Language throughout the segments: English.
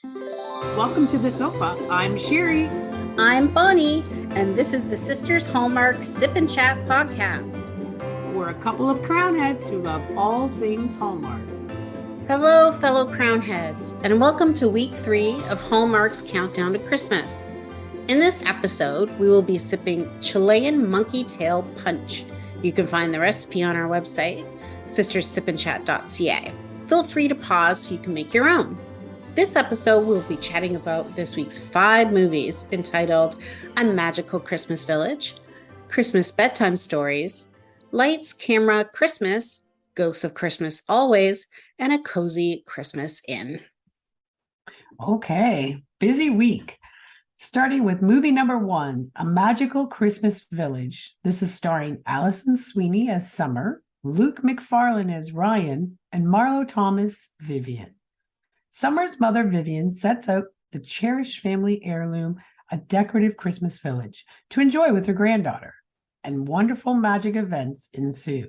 Welcome to the sofa. I'm Sherry. I'm Bonnie, and this is the Sisters Hallmark Sip and Chat podcast. We're a couple of crown heads who love all things Hallmark. Hello, fellow crown heads, and welcome to week 3 of Hallmark's Countdown to Christmas. In this episode, we will be sipping Chilean monkey tail punch. You can find the recipe on our website, sistersipandchat.ca. Feel free to pause so you can make your own. This episode, we'll be chatting about this week's 5 movies entitled A Magical Christmas Village, Christmas Bedtime Stories, Lights, Camera, Christmas, Ghosts of Christmas Always, and A Cozy Christmas Inn. Okay, busy week. Starting with movie number 1, A Magical Christmas Village. This is starring Alison Sweeney as Summer, Luke McFarlane as Ryan, and Marlo Thomas, Vivian. Summer's mother, Vivian, sets out the cherished family heirloom, a decorative Christmas village, to enjoy with her granddaughter, and wonderful magic events ensue.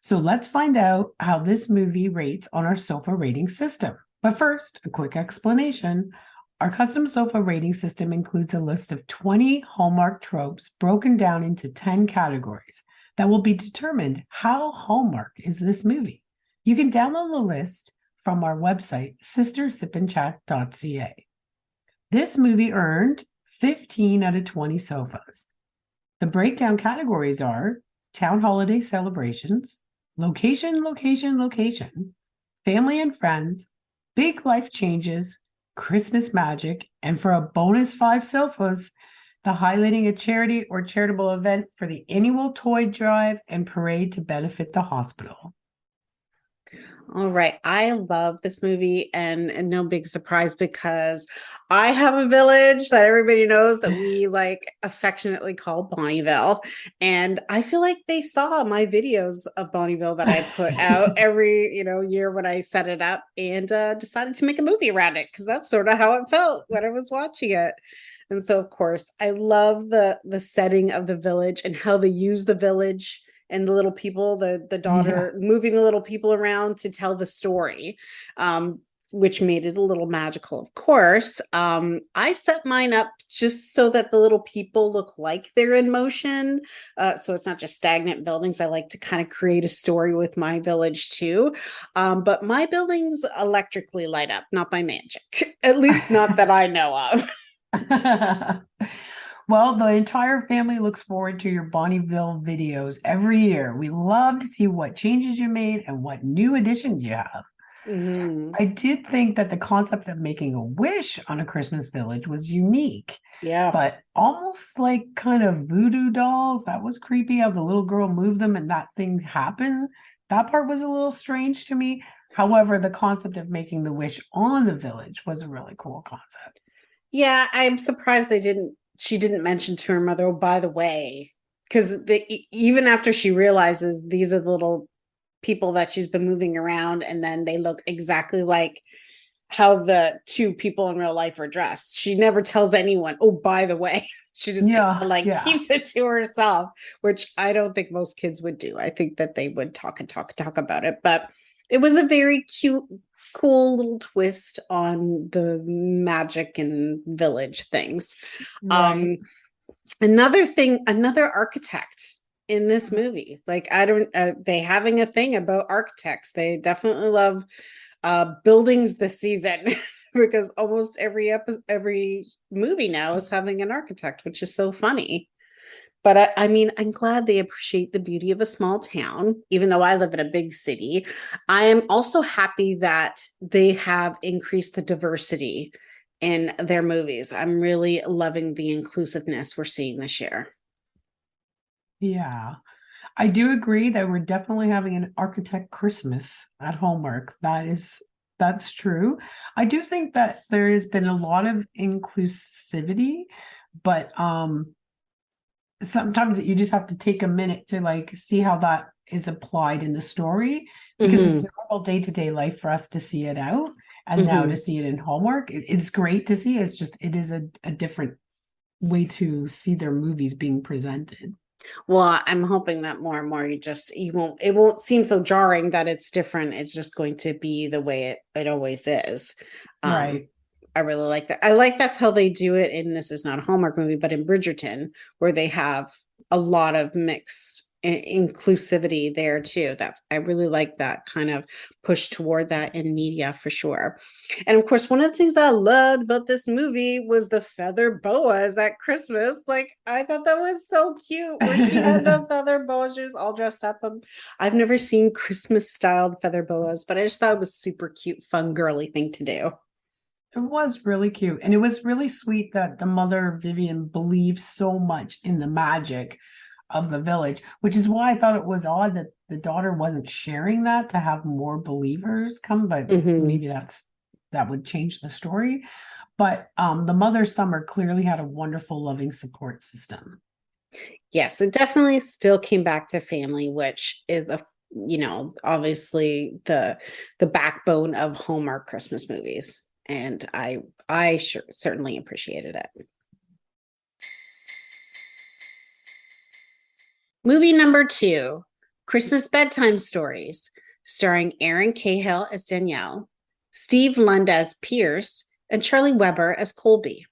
So let's find out how this movie rates on our sofa rating system. But first, a quick explanation. Our custom sofa rating system includes a list of 20 Hallmark tropes broken down into 10 categories that will be determined how Hallmark is this movie. You can download the list from our website, sistersipandchat.ca. This movie earned 15 out of 20 sofas. The breakdown categories are town holiday celebrations, location, family and friends, big life changes, Christmas magic, and for a bonus 5 sofas, the highlighting a charity or charitable event for the annual toy drive and parade to benefit the hospital. All right. I love this movie and no big surprise because I have a village that everybody knows that we affectionately call Bonnieville. And I feel like they saw my videos of Bonnieville that I put out every, year when I set it up and decided to make a movie around it because that's sort of how it felt when I was watching it. And so, of course, I love the setting of the village and how they use the village and the little people, the daughter moving the little people around to tell the story, which made it a little magical, of course. I set mine up just so that the little people look like they're in motion. So it's not just stagnant buildings. I like to kind of create a story with my village too. But my buildings electrically light up, not by magic, at least not that I know of. Well, the entire family looks forward to your Bonnieville videos every year. We love to see what changes you made and what new additions you have. Mm-hmm. I did think that the concept of making a wish on a Christmas village was unique. Yeah. But almost like kind of voodoo dolls. That was creepy how the little girl moved them and that thing happened. That part was a little strange to me. However, the concept of making the wish on the village was a really cool concept. Yeah, I'm surprised she didn't mention to her mother, oh, by the way, because even after she realizes these are the little people that she's been moving around, and then they look exactly like how the 2 people in real life are dressed. She never tells anyone, oh, by the way. She just keeps it to herself, which I don't think most kids would do. I think that they would talk about it. But it was a very cute, cool little twist on the magic and village things. Right. Another architect in this movie. They having a thing about architects. They definitely love buildings this season because almost every movie now is having an architect, which is so funny. But I'm glad they appreciate the beauty of a small town, even though I live in a big city. I am also happy that they have increased the diversity in their movies. I'm really loving the inclusiveness we're seeing this year. Yeah. I do agree that we're definitely having an architect Christmas at Hallmark. That's true. I do think that there has been a lot of inclusivity, but sometimes you just have to take a minute to see how that is applied in the story because it's normal day-to-day life for us to see it out and now to see it in Hallmark. It's great to see. It is a different way to see their movies being presented. Well, I'm hoping that more and more it won't seem so jarring that it's different. It's just going to be the way it always is. Right. I really like that. I like that's how they do it. And this is not a Hallmark movie, but in Bridgerton, where they have a lot of mixed inclusivity there too. That's I really like that kind of push toward that in media for sure. And of course, one of the things I loved about this movie was the feather boas at Christmas. Like I thought that was so cute where she had the feather boas, she was all dressed up. I've never seen Christmas styled feather boas, but I just thought it was super cute, fun, girly thing to do. It was really cute. And it was really sweet that the mother, Vivian, believed so much in the magic of the village, which is why I thought it was odd that the daughter wasn't sharing that to have more believers come, but Mhm. maybe that would change the story. But the mother, Summer, clearly had a wonderful, loving support system. Yes, it definitely still came back to family, which is a obviously the backbone of Hallmark Christmas movies, and I certainly appreciated it. Movie number two, Christmas Bedtime Stories, starring Erin Cahill as Danielle, Steve Lund as Pierce, and Charlie Weber as Colby.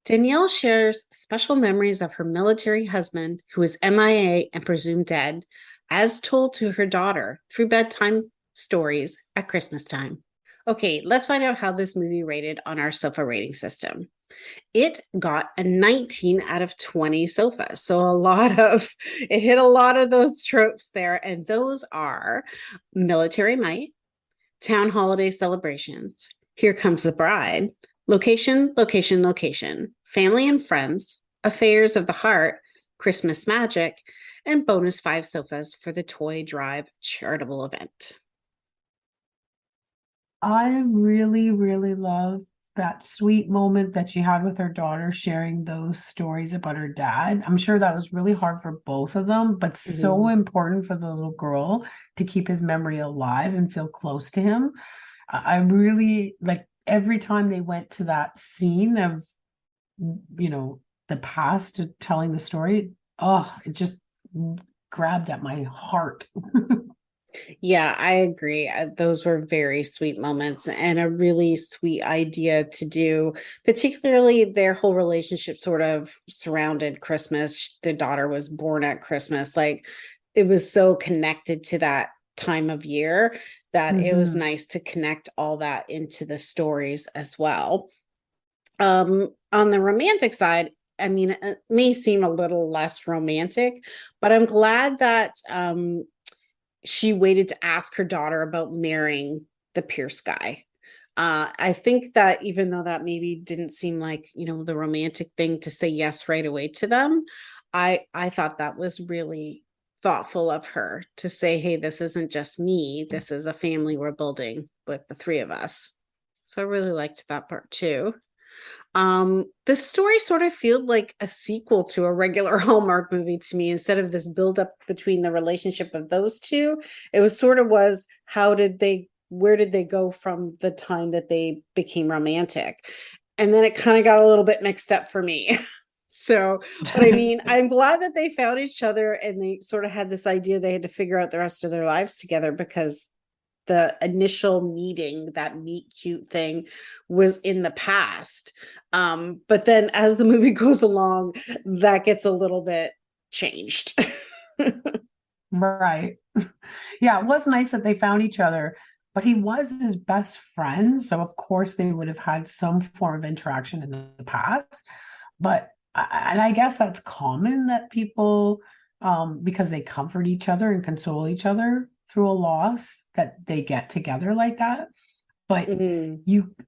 Danielle shares special memories of her military husband, who is MIA and presumed dead, as told to her daughter through bedtime stories at Christmas time. Okay, let's find out how this movie rated on our sofa rating system. It got a 19 out of 20 sofas. So it hit a lot of those tropes there. And those are military might, town holiday celebrations, here comes the bride, location, location, location, family and friends, affairs of the heart, Christmas magic, and bonus 5 sofas for the toy drive charitable event. I really, really love that sweet moment that she had with her daughter sharing those stories about her dad. I'm sure that was really hard for both of them, but so Mhm. important for the little girl to keep his memory alive and feel close to him. I really like every time they went to that scene of, the past telling the story. Oh, it just grabbed at my heart. Yeah, I agree. Those were very sweet moments and a really sweet idea to do, particularly their whole relationship sort of surrounded Christmas. The daughter was born at Christmas. Like it was so connected to that time of year that it was Mhm. nice to connect all that into the stories as well. On the romantic side, I mean, it may seem a little less romantic, but I'm glad that she waited to ask her daughter about marrying the Pierce guy. I think that even though that maybe didn't seem like, the romantic thing to say yes right away to them, I thought that was really thoughtful of her to say, hey, this isn't just me. This is a family we're building with the three of us. So I really liked that part too. This story sort of felt like a sequel to a regular Hallmark movie to me. Instead of this build up between the relationship of those two, it was sort of was where did they go from the time that they became romantic? And then it kind of got a little bit mixed up for me. So, but I mean, I'm glad that they found each other and they sort of had this idea they had to figure out the rest of their lives together, because the initial meeting, that meet cute thing, was in the past. But then as the movie goes along, that gets a little bit changed. Right. Yeah, it was nice that they found each other, but he was his best friend. So, of course, they would have had some form of interaction in the past. But, and I guess that's common that people, because they comfort each other and console each other through a loss, that they get together like that. But Mhm.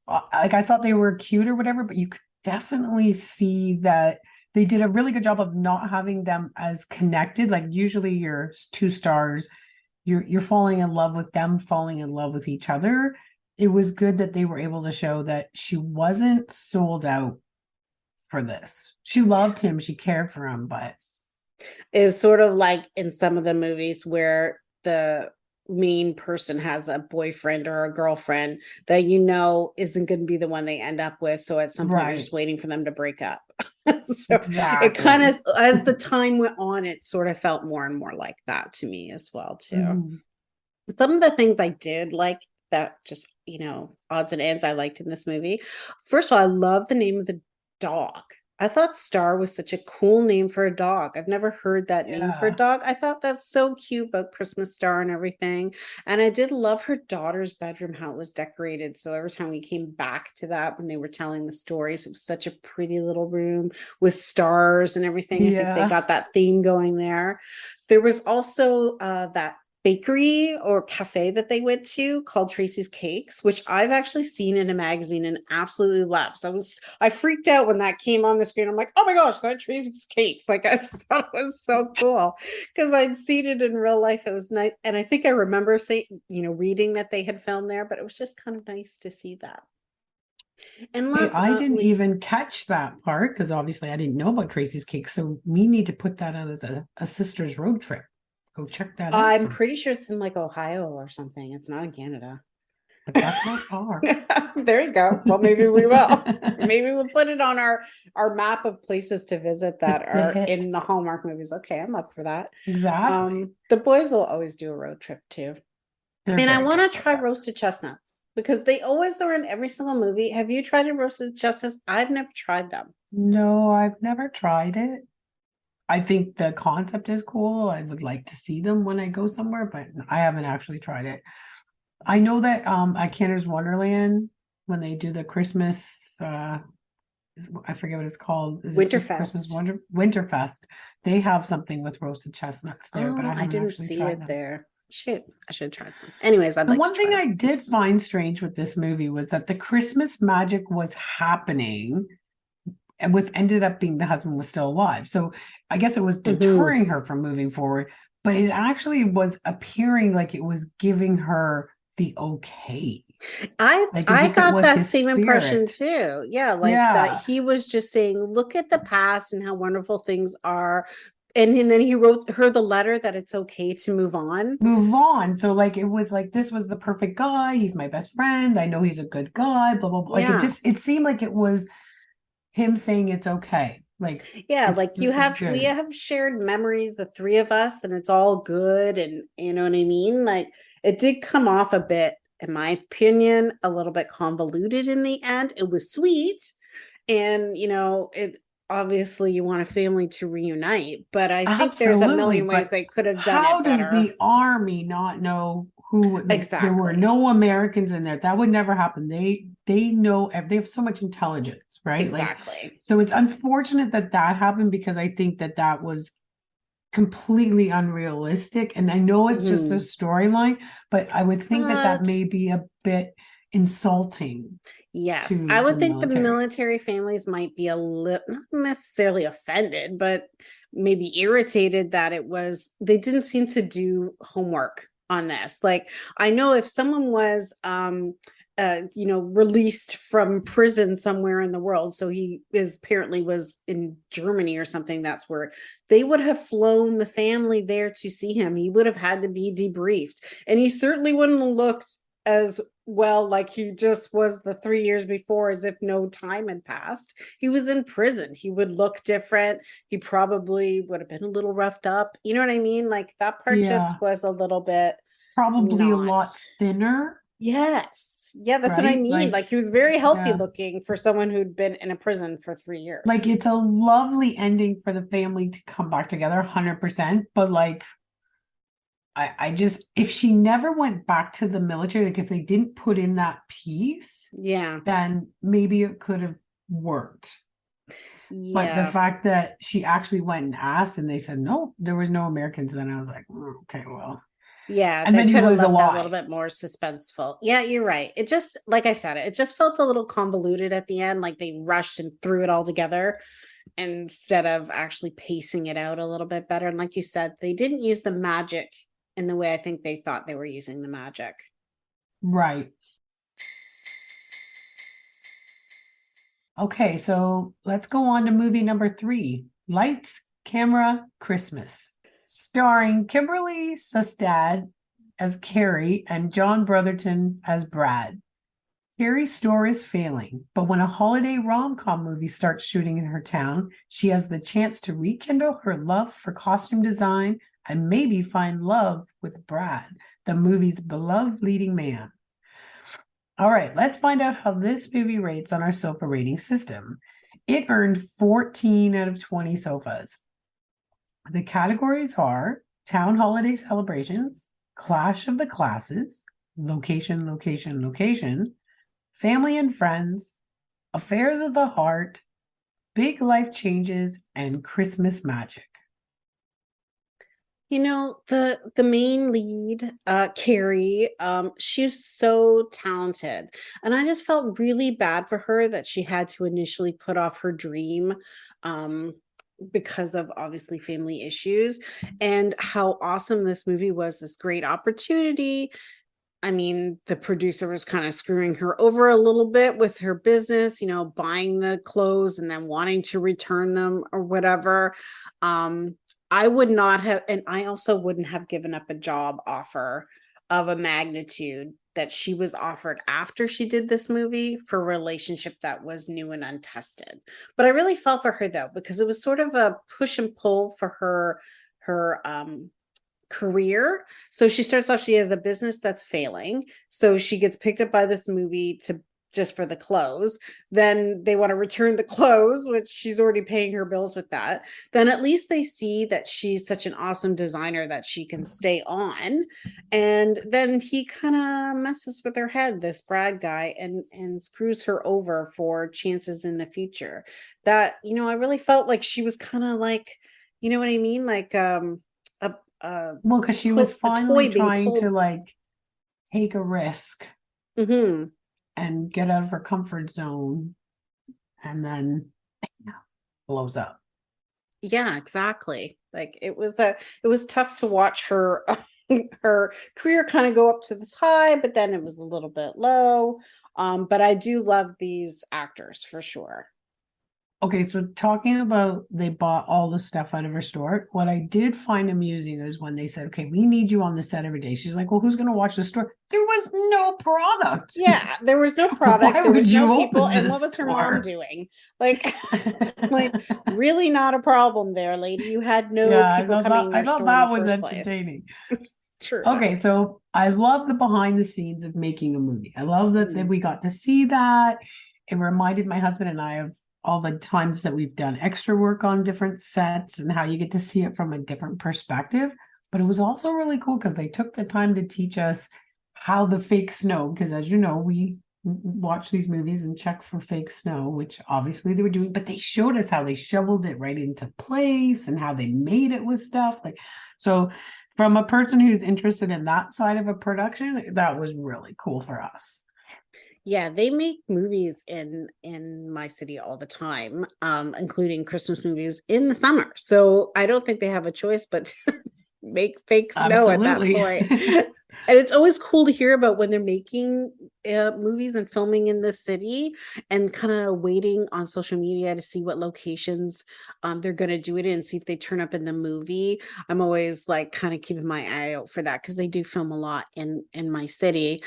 like, I thought they were cute or whatever, but you could definitely see that they did a really good job of not having them as connected. Like usually your two stars, you're falling in love with them, falling in love with each other. It was good that they were able to show that she wasn't sold out for this. She loved him, she cared for him, but Is sort of like in some of the movies where the main person has a boyfriend or a girlfriend that isn't going to be the one they end up with. So at some point, you're right, just waiting for them to break up. So it kind exactly. of, as the time went on, it sort of felt more and more like that to me as well, too. Mhm. Some of the things I did like that just, odds and ends I liked in this movie. First of all, I love the name of the dog. I thought Star was such a cool name for a dog. I've never heard that name for a Yeah. dog. I thought that's so cute about Christmas Star and everything. And I did love her daughter's bedroom, how it was decorated. So every time we came back to that when they were telling the stories, it was such a pretty little room with stars and everything. I think they Yeah. got that theme going there. There was also that bakery or cafe that they went to called Tracy's Cakes, which I've actually seen in a magazine and absolutely loved. So I freaked out when that came on the screen. I'm like, oh my gosh, that Tracy's Cakes. Like I just thought it was so cool because I'd seen it in real life. It was nice. And I think I remember saying, reading that they had filmed there, but it was just kind of nice to see that. And Hey, last but I not didn't least, even catch that part because obviously I didn't know about Tracy's Cake. So we need to put that out as a sister's road trip. Go check that out I'm sometime. pretty sure it's in like Ohio or something. It's not in Canada. But that's not far. There you go. Well, maybe we will. Maybe we'll put it on our map of places to visit that The are hit. in the Hallmark movies. Okay, I'm up for that. Exactly. The boys will always do a road trip too. They're And I very want good to about try that. roasted chestnuts because they always are in every single movie. Have you tried a roasted chestnuts? I've never tried them. No, I've never tried it. I think the concept is cool. I would like to see them when I go somewhere, but I haven't actually tried it. I know that at Canada's Wonderland, when they do the Christmas I forget what it's called. Is it just Christmas Winterfest. Winterfest? They have something with roasted chestnuts there, but I Oh, I haven't didn't actually see tried it them. there. Shoot, I should have tried some. Anyways, I'd The like to one try thing them. I did find strange with this movie was that the Christmas magic was happening and with ended up being the husband was still alive. So I guess it was Mhm. deterring her from moving forward, but it actually was appearing like it was giving her the okay, I like as I if it got was that his same impression spirit. too. Yeah, like that Yeah. he was just saying, look at the past and how wonderful things are. And then he wrote her the letter that it's okay to move on. Move on. So like it was like this was the perfect guy. He's my best friend. I know he's a good guy, blah blah blah. Like Yeah. it seemed like it was him saying it's okay. Like Yeah, it's like this is we good. have shared memories, the three of us, and it's all good. And you know what I mean? Like it did come off a bit, in my opinion, a little bit convoluted in the end. It was sweet, and it obviously you want a family to reunite, but I think there's a Absolutely. million ways But they could have done how it does better. the army not know who like there were Exactly. no Americans in there? That would never happen. They know they have so much intelligence, right? Like Exactly. so it's unfortunate that that happened because I think that that was completely unrealistic. And I know it's just a Mhm. storyline, but I would think that that But may be a bit insulting yes, I to the would think the military. military families might be a little, not necessarily offended, but maybe irritated that they didn't seem to do homework on this. Like, I know if someone was, released from prison somewhere in the world, so he is apparently was in Germany or something, that's where they would have flown the family there to see him. He would have had to be debriefed, and he certainly wouldn't have looked as well like he just was the 3 years before, as if no time had passed. He was in prison. He would look different. He probably would have been a little roughed up. You know what I mean? Like that part just Yeah, was a little bit probably a not. lot thinner, Yes. Yeah, that's what I right? mean. Like he was very healthy Yeah, looking for someone who'd been in a prison for 3 years. like it's a lovely ending for the family to come back together 100%. But like, I just, if she never went back to the military, like if they didn't put in that piece, Yeah. then maybe it could have worked. But the Yeah. fact that she actually went and asked and they said, no, there was no Americans, then I was like, okay, well. Yeah, And they then he could have was left that a little alive. bit more suspenseful. Yeah, you're right. It just, like I said, it just felt a little convoluted at the end, like they rushed and threw it all together instead of actually pacing it out a little bit better. And like you said, they didn't use the magic in the way I think they thought they were using the magic. Right. Okay, so let's go on to movie number 3, Lights, Camera, Christmas, starring Kimberly Sustad as Carrie and John Brotherton as Brad. Carrie's store is failing, but when a holiday rom-com movie starts shooting in her town, she has the chance to rekindle her love for costume design and maybe find love with Brad, the movie's beloved leading man. All right, let's find out how this movie rates on our sofa rating system. It earned 14 out of 20 sofas. The categories are town holiday celebrations, clash of the classes, location, location, location, family and friends, affairs of the heart, big life changes, and Christmas magic. You know, the main lead, Carrie, she's so talented. And I just felt really bad for her that she had to initially put off her dream because of obviously family issues, and how awesome this movie was, this great opportunity. I mean, the producer was kind of screwing her over a little bit with her business, buying the clothes and then wanting to return them or whatever. I would not have, and I also wouldn't have given up a job offer of a magnitude that she was offered after she did this movie for a relationship that was new and untested. But I really felt for her though, because it was sort of a push and pull for her career. So she starts off, she has a business that's failing. So she gets picked up by this movie to just for the clothes. Then they want to return the clothes, which she's already paying her bills with that. Then at least they see that she's such an awesome designer that she can stay on. And then he kind of messes with her head, this Brad guy, and screws her over for chances in the future. That, I really felt like she was kind of like, you know what I mean? Like Well, because she was a finally toy being trying to pulled. like take a risk Hmm. and get out of her comfort zone, and then blows up. Yeah, exactly. Like it was tough to watch her her career kind of go up to this high, but then it was a little bit low. But I do love these actors for sure. Okay, so talking about they bought all the stuff out of her store, what I did find amusing is when they said, okay, we need you on the set every day. She's like, well, who's going to watch the store? There was no product. Yeah, there was no product, Why there would was no you people, open and this what was her mom store? doing? Like, like really not a problem there, lady. You had no Yeah, people coming in I your thought store in the that was first place. entertaining. True Okay, though. so I love the behind the scenes of making a movie. I love that Mhm. we got to see that. It reminded my husband and I of all the times that we've done extra work on different sets and how you get to see it from a different perspective. But it was also really cool because they took the time to teach us how the fake snow, because as you know, we watch these movies and check for fake snow, which obviously they were doing, but they showed us how they shoveled it right into place and how they made it with stuff. Like, so from a person who's interested in that side of a production, that was really cool for us. Yeah, they make movies in my city all the time, including Christmas movies in the summer. So I don't think they have a choice but to make fake snow at that Absolutely. point. And it's always cool to hear about when they're making movies and filming in the city, and kind of waiting on social media to see what locations they're going to do it in, see if they turn up in the movie. I'm always like kind of keeping my eye out for that because they do film a lot in my city.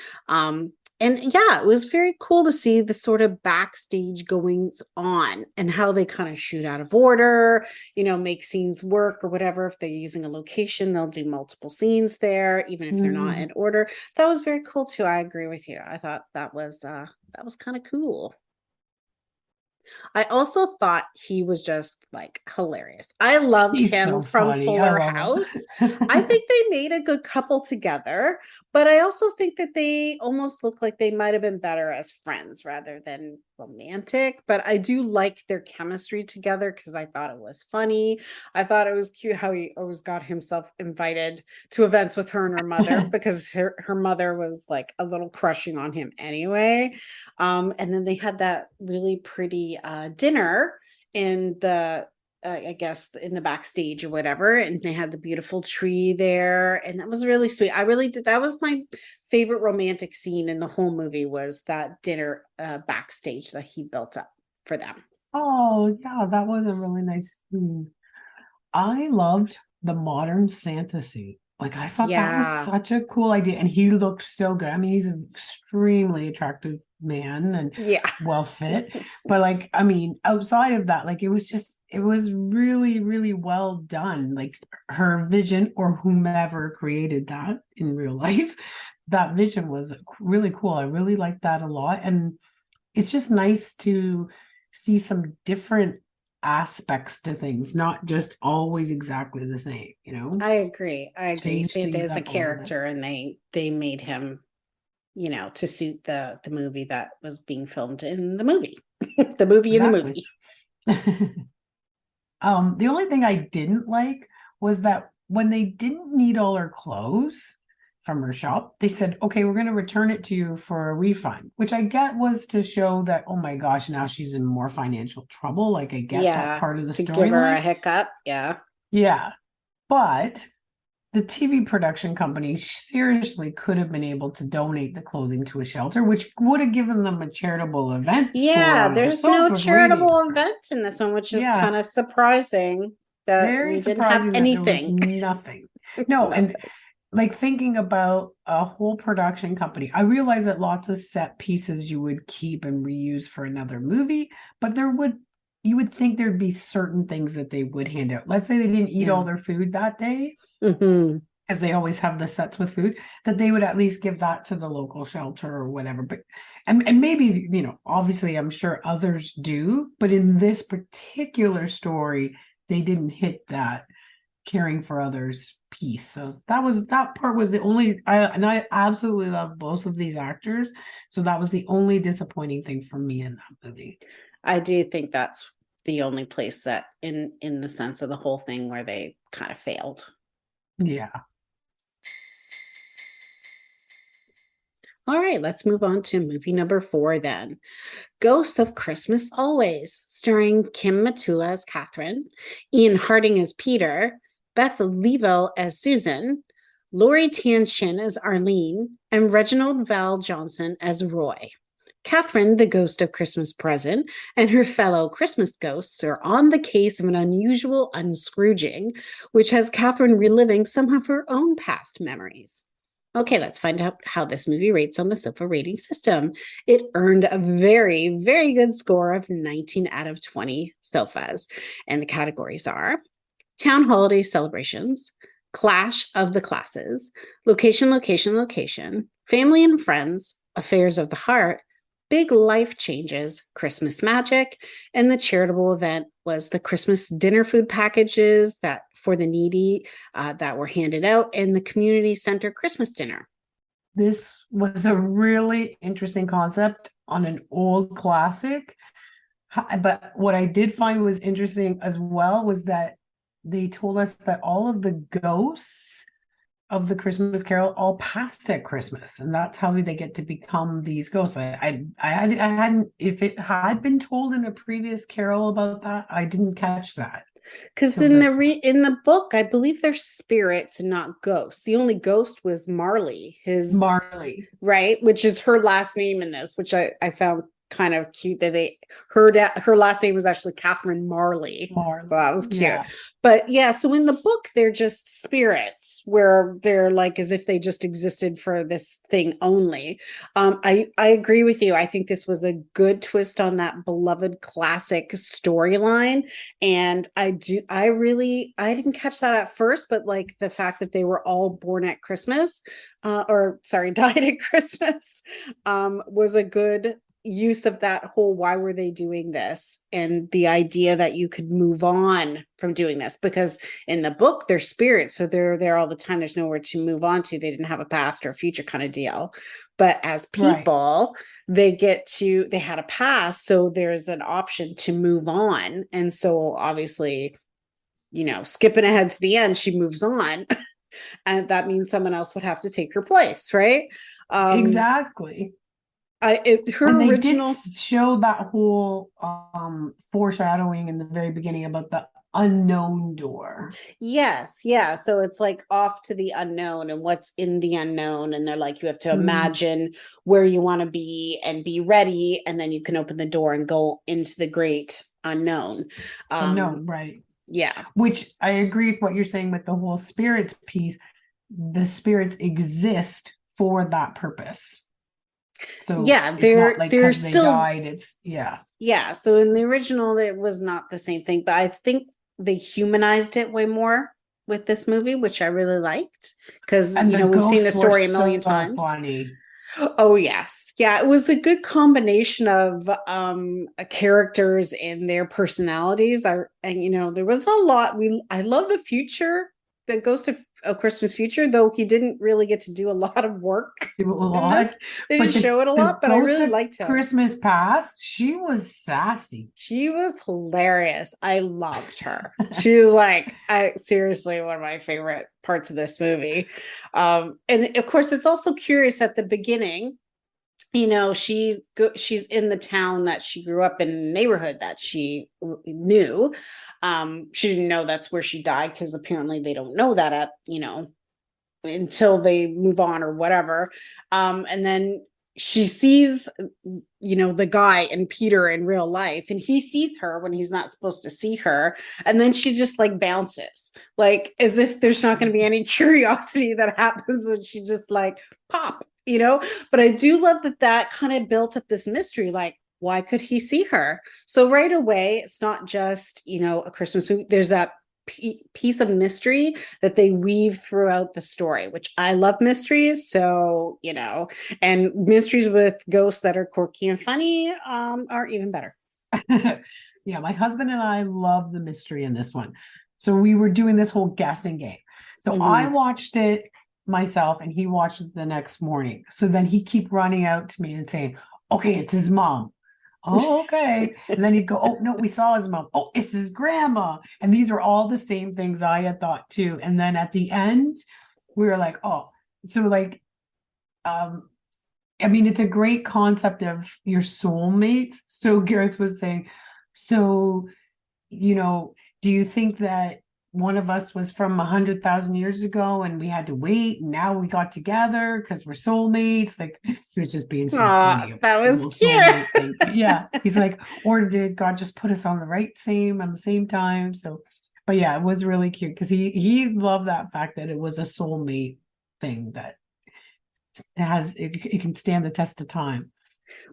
And yeah, it was very cool to see the sort of backstage goings on and how they kind of shoot out of order, make scenes work or whatever. If they're using a location, they'll do multiple scenes there, even if they're not Mm. in order. That was very cool too. I agree with you. I thought that was kind of cool. I also thought he was just like hilarious. I loved He's him so from funny. I Fuller love House. I him. think they made a good couple together, but I also think that they almost look like they might have been better as friends rather than romantic. But I do like their chemistry together because I thought it was funny. I thought it was cute how he always got himself invited to events with her and her mother because her mother was like a little crushing on him anyway. And then they had that really pretty dinner in the I guess in the backstage or whatever, and they had the beautiful tree there, and that was really sweet. I really did. That was my favorite romantic scene in the whole movie, was that dinner backstage that he built up for them. Oh, yeah, that was a really nice scene. I loved the modern Santa suit. Like, I thought that was Yeah, such a cool idea. And he looked so good. I mean, he's an extremely attractive man and yeah. well fit. But, like, I mean, outside of that, like, it was really, really well done. Like, her vision or whomever created that in real life, that vision was really cool. I really liked that a lot. And it's just nice to see some different aspects to things, not just always exactly the same, you know? I agree. I agree. Change Santa things is a up a little bit. character, and they made him, to suit the movie that was being filmed in the movie. The movie in the Exactly. movie. The only thing I didn't like was that when they didn't need all her clothes from her shop, they said, okay, we're going to return it to you for a refund, which I get was to show that, oh my gosh, now she's in more financial trouble. Like, I get that Yeah, part of the to give her a storyline. hiccup. Yeah. Yeah. But the TV production company seriously could have been able to donate the clothing to a shelter, which would have given them a charitable event store Yeah, on their there's no sofas waiting to charitable start. event in this one, which is Yeah, kind of surprising that very we didn't have surprising that there was anything. nothing. No, and Nothing. like thinking about a whole production company, I realize that lots of set pieces you would keep and reuse for another movie, but you would think there'd be certain things that they would hand out. Let's say they didn't eat all Yeah. their food that day, Hmm. as they always have the sets with food, that they would at least give that to the local shelter or whatever. But and maybe, obviously I'm sure others do, but in this particular story, they didn't hit that caring for others piece. So that part was the only I absolutely love both of these actors. So that was the only disappointing thing for me in that movie. I do think that's the only place that in the sense of the whole thing where they kind of failed. Yeah. All right, let's move on to movie number 4 then. Ghosts of Christmas Always, starring Kim Matula as Catherine, Ian Harding as Peter, Beth Leavell as Susan, Laurie Tanshin as Arlene, and Reginald Val Johnson as Roy. Catherine, the ghost of Christmas Present, and her fellow Christmas ghosts are on the case of an unusual unscrooging, which has Catherine reliving some of her own past memories. Okay, let's find out how this movie rates on the SOFA rating system. It earned a very, very good score of 19 out of 20 SOFAs. And the categories are town holiday celebrations, clash of the classes, location, location, location, family and friends, affairs of the heart, big life changes, Christmas magic, and the charitable event was the Christmas dinner food packages that for the needy that were handed out and the community center Christmas dinner. This was a really interesting concept on an old classic. But what I did find was interesting as well was that they told us that all of the ghosts of the Christmas Carol all passed at Christmas, and that's how they get to become these ghosts. I hadn't, if it had been told in a previous Carol about that, I didn't catch that Because till in this one. in the book, I believe they're spirits and not ghosts. The only ghost was Marley, his Marley. right, which is her last name in this, which I found kind of cute that her last name was actually Catherine Marley. So that Marley. was cute. Yeah. But yeah, so in the book, they're just spirits where they're like as if they just existed for this thing only. I agree with you. I think this was a good twist on that beloved classic storyline. And I didn't catch that at first, but like the fact that they were all born at Christmas, or sorry, died at Christmas, was a good use of that whole why were they doing this and the idea that you could move on from doing this, because in the book they're spirits, so they're there all the time, there's nowhere to move on to, they didn't have a past or a future kind of deal, but as Right. people they had a past, so there's an option to move on. And so obviously, skipping ahead to the end, she moves on and that means someone else would have to take her place, right? Exactly. And Her they did original. show that whole foreshadowing in the very beginning about the unknown door. Yes, yeah. So it's like off to the unknown and what's in the unknown. And they're like, you have to Mm, imagine where you want to be and be ready. And then you can open the door and go into the great unknown. unknown, right. Yeah. Which I agree with what you're saying with the whole spirits piece. The spirits exist for that purpose. So Yeah, it's not like they're because they still, died, it's yeah. yeah. So in the original, it was not the same thing, but I think they humanized it way more. with this movie, which I really liked because, And you the know, we've seen the ghosts were story a million so times. funny. Oh yes. Yeah, it was a good combination of characters and their personalities. And you know, there was a lot I love the future, the Ghost of a Christmas Future, though he didn't really get to do a lot of work A in this. lot. They But didn't show it a the lot, but I ghost really of liked him. Christmas past, she was sassy. She was hilarious. I loved her. She was like, I seriously one of my favorite parts of this movie. And of course, it's also curious at the beginning. You know, she's in the town that she grew up in, the neighborhood that she knew. She didn't know that's where she died because apparently they don't know that at until they move on or whatever. And then she sees, you know, the guy and Peter in real life, and he sees her when he's not supposed to see her. And then she just like bounces, like as if there's not going to be any curiosity that happens when she just like pop, you know? But I do love that that kind of built up this mystery, like, why could he see her? So right away, it's not just, you know, a Christmas movie. There's that piece of mystery that they weave throughout the story, which I love mysteries. So, you know, and mysteries with ghosts that are quirky and funny are even better. Yeah, my husband and I love the mystery in this one. So we were doing this whole guessing game. So I Mhm. watched it myself and he watched it the next morning. So then he keep running out to me and saying, okay, it's his mom. Oh, okay. And then he'd go, oh, no, we saw his mom. Oh, it's his grandma. And these are all the same things I had thought too. And then at the end, we were like, oh, so like, um, I mean, it's a great concept of your soulmates. So Gareth was saying, so, you know, do you think that one of us was from 100,000 years ago and we had to wait and now we got together because we're soulmates? Like, he was just being so Aw, funny about that the was whole cute. soulmate thing. But yeah, he's like, or did God just put us on the same time? So, but yeah, it was really cute because he loved that fact that it was a soulmate thing that it can stand the test of time.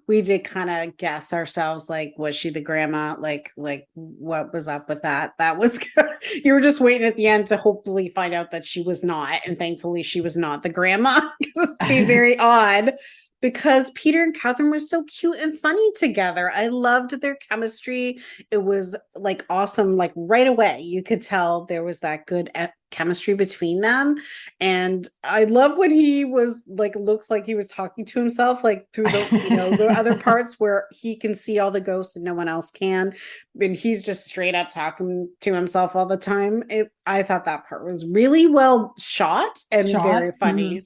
We did kind of guess ourselves, like, was she the grandma? Like what was up with that? That was good. You were just waiting at the end to hopefully find out that she was not, and thankfully she was not the grandma. It'd be very odd because Peter and Catherine were so cute and funny together. I loved their chemistry. It was like awesome. Like right away, you could tell there was that good chemistry between them. And I love when he was like, looks like he was talking to himself, like through the, you know, the other parts where he can see all the ghosts and no one else can. And he's just straight up talking to himself all the time. I thought that part was really well shot and very Shot. funny.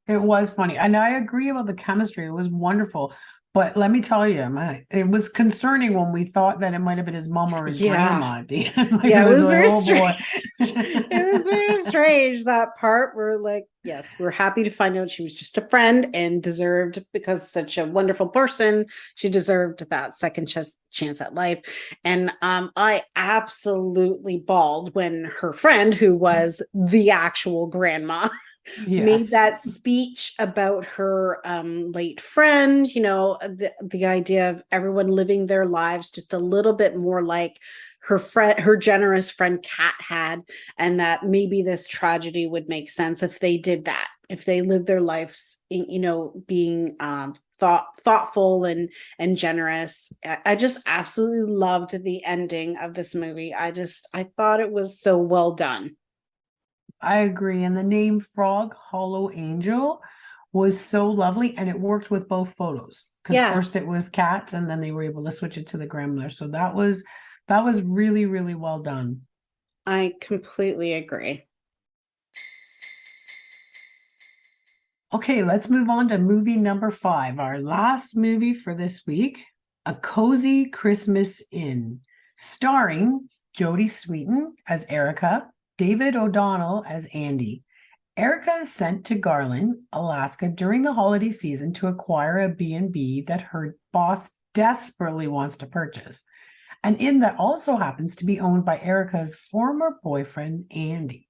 It was funny. And I agree about the chemistry. It was wonderful. But let me tell you, it was concerning when we thought that it might have been his mom or his Yeah. grandma at the end. Like it Yeah, it was was like, very oh strange. boy. It was very strange that part where, like, yes, we're happy to find out she was just a friend and deserved, because such a wonderful person, she deserved that second chance at life. And I absolutely bawled when her friend, who was the actual grandma, made Yes. that speech about her late friend, you know, the idea of everyone living their lives just a little bit more like her generous friend Kat had, and that maybe this tragedy would make sense if they did that, if they lived their lives, you know, being thoughtful and generous. I just absolutely loved the ending of this movie. I thought it was so well done. I agree. And the name Frog Hollow Angel was so lovely. And it worked with both photos. Because Yeah, first it was cats and then they were able to switch it to the grandmother. So that was really, really well done. I completely agree. Okay, let's move on to movie number 5, our last movie for this week, A Cozy Christmas Inn, starring Jodie Sweetin as Erica, David O'Donnell as Andy. Erica is sent to Garland, Alaska during the holiday season to acquire a B&B that her boss desperately wants to purchase. An inn that also happens to be owned by Erica's former boyfriend, Andy.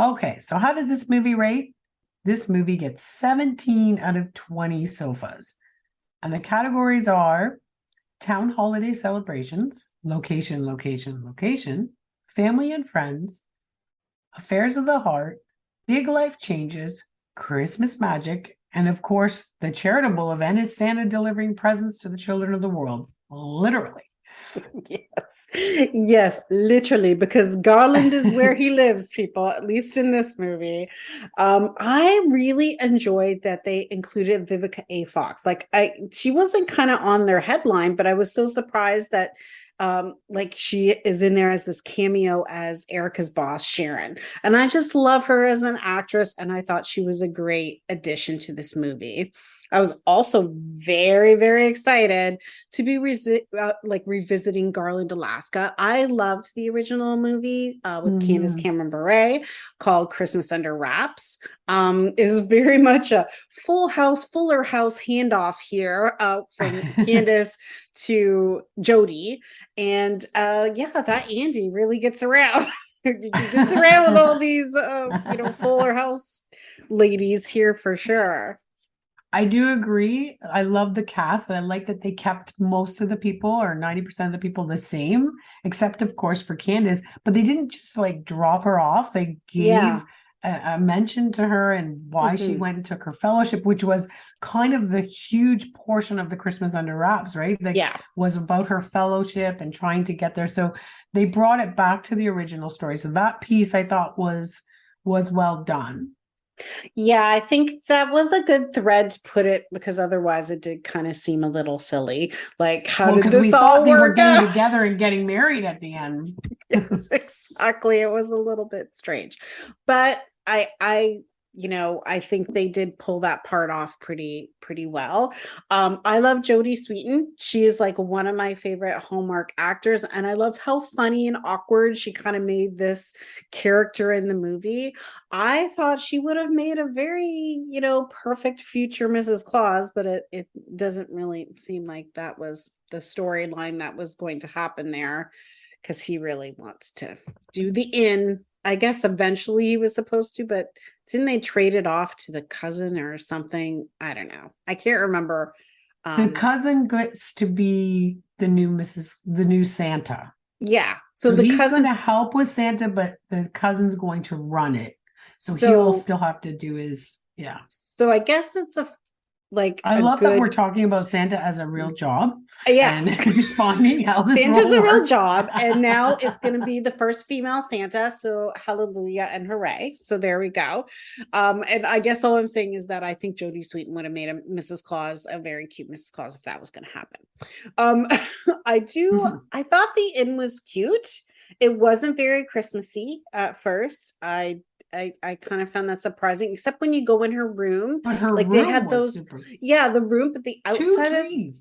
Okay, so how does this movie rate? This movie gets 17 out of 20 sofas. And the categories are town holiday celebrations, location, location, location, family and friends, affairs of the heart, big life changes, Christmas magic, and of course, the charitable event is Santa delivering presents to the children of the world. Literally. Yes, yes, literally, because Garland is where he lives, people, at least in this movie. I really enjoyed that they included Vivica A. Fox. She wasn't kind of on their headline, but I was so surprised that like she is in there as this cameo as Erica's boss, Sharon. And I just love her as an actress, and I thought she was a great addition to this movie. I was also very, very excited to be revisiting Garland, Alaska. I loved the original movie with Candace Cameron Bure called Christmas Under Wraps. It was very much a Fuller House handoff here from Candace to Jody. And yeah, that Andy really gets around. He gets around with all these, Fuller House ladies here for sure. I do agree. I love the cast, and I like that they kept most of the people, or 90% of the people, the same, except of course for Candace. But they didn't just like drop her off. They gave a mention to her and why she went and took her fellowship, which was kind of the huge portion of the Christmas Under Wraps, right? Was about her fellowship and trying to get there. So they brought it back to the original story. So that piece I thought was well done. Yeah, I think that was a good thread to put it, because otherwise it did kind of seem a little silly. Like, how did this all work? They were getting together and getting married at the end. Yes, exactly. It was a little bit strange, but I think they did pull that part off pretty well. I love Jodie Sweetin. She is like one of my favorite Hallmark actors, and I love how funny and awkward she kind of made this character in the movie. I thought she would have made a very, perfect future Mrs. Claus, but it doesn't really seem like that was the storyline that was going to happen there, because he really wants to do the inn. I guess eventually he was supposed to, but didn't they trade it off to the cousin or something? I don't know. I can't remember. The cousin gets to be the new Santa. Yeah. So the he's going to help with Santa, but the cousin's going to run it. So he'll still have to do his, yeah. So I guess it's I love that we're talking about Santa as a real job. Yeah. And defining how this Santa's a real job. And now it's going to be the first female Santa. So hallelujah and hooray. So there we go. And I guess all I'm saying is that I think Jodie Sweetin would have made a Mrs. Claus, a very cute Mrs. Claus, if that was going to happen. I thought the inn was cute. It wasn't very Christmassy at first. I kind of found that surprising, except when you go in her room. But her room they had those, the room, but the outside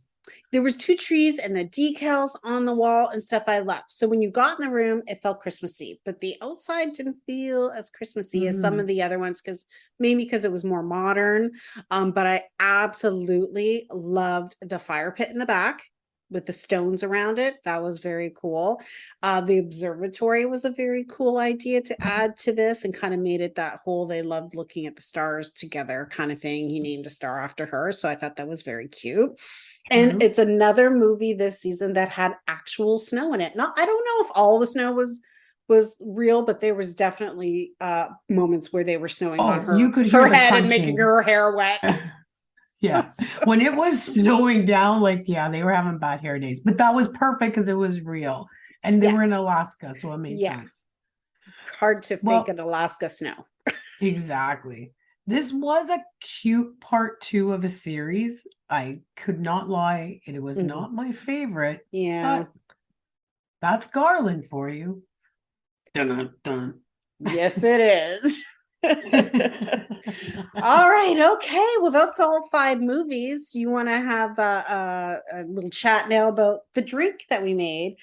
there was 2 trees and the decals on the wall and stuff I loved. So when you got in the room, it felt Christmassy, but the outside didn't feel as Christmassy as some of the other ones, because it was more modern. But I absolutely loved the fire pit in the back with the stones around it. That was very cool. The observatory was a very cool idea to add to this, and kind of made it that whole, they loved looking at the stars together kind of thing. He named a star after her. So I thought that was very cute. And it's another movie this season that had actual snow in it. I don't know if all the snow was real, but there was definitely moments where they were snowing on her, you could hear her head and making her hair wet. Yeah. When it was snowing down, they were having bad hair days, but that was perfect because it was real. And they were in Alaska, so it made sense. Hard to fake an Alaska snow. Exactly. This was a cute part 2 of a series. I could not lie. It was not my favorite. Yeah. But that's Garland for you. Dun, dun, dun. Yes, it is. All right. Okay. Well, that's all 5 movies. You want to have a little chat now about the drink that we made.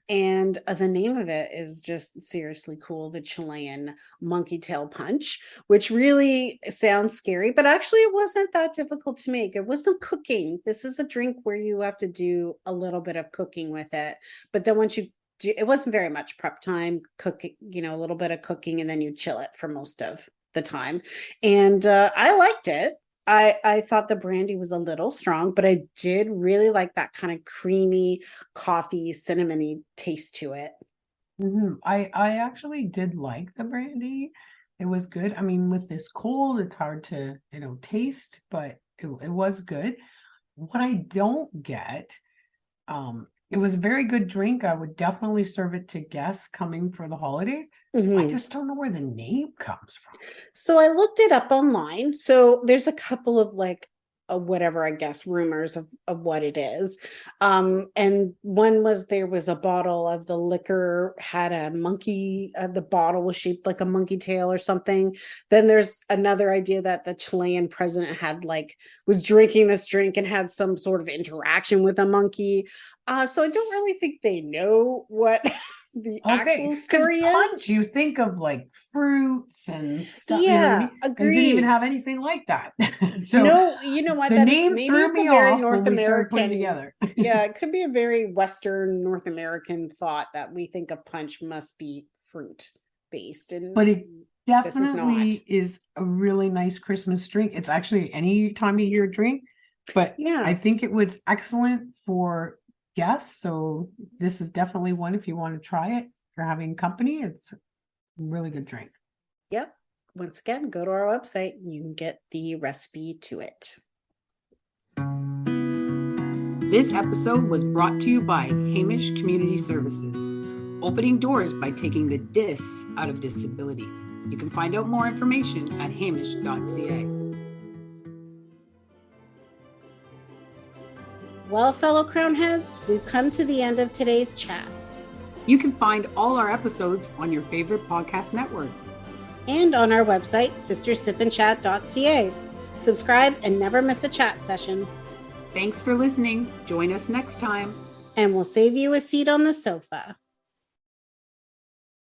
And the name of it is just seriously cool. The Chilean monkey tail punch, which really sounds scary, but actually it wasn't that difficult to make. It wasn't cooking. This is a drink where you have to do a little bit of cooking with it. But then once you it wasn't very much prep time, cooking, a little bit of cooking, and then you chill it for most of the time. And I liked it. I thought the brandy was a little strong, but I did really like that kind of creamy coffee, cinnamony taste to it. I actually did like the brandy. It was good. I mean, with this cold, it's hard to, taste, but it was good. What I don't get, it was a very good drink. I would definitely serve it to guests coming for the holidays. I just don't know where the name comes from. So I looked it up online. So there's a couple of like whatever, I guess, rumors of what it is. And one was there was a bottle of the liquor had a monkey, the bottle was shaped like a monkey tail or something. Then there's another idea that the Chilean president had was drinking this drink and had some sort of interaction with a monkey. So I don't really think they know what the actual story punch, is. you think of like fruits and stuff. Yeah, And it didn't even agreed. have anything like that. So No, you know what? the That is name maybe threw it's a me very off when North we started putting American. together. Yeah, it could be a very Western North American thought that we think a punch must be fruit based, and But it this is not. definitely is a really nice Christmas drink. It's actually any time of year drink, but Yeah, I think it was excellent for guests. So this is definitely one if you want to try it. If you're having company, it's a really good drink. yep. Once again, go to our website. You can get the recipe to it. This episode was brought to you by Hamish Community Services, opening doors by taking the dis out of disabilities. You can find out more information at hamish.ca. Well, fellow Crownheads, we've come to the end of today's chat. You can find all our episodes on your favorite podcast network. And on our website, sistersipandchat.ca. Subscribe and never miss a chat session. Thanks for listening. Join us next time. And we'll save you a seat on the sofa.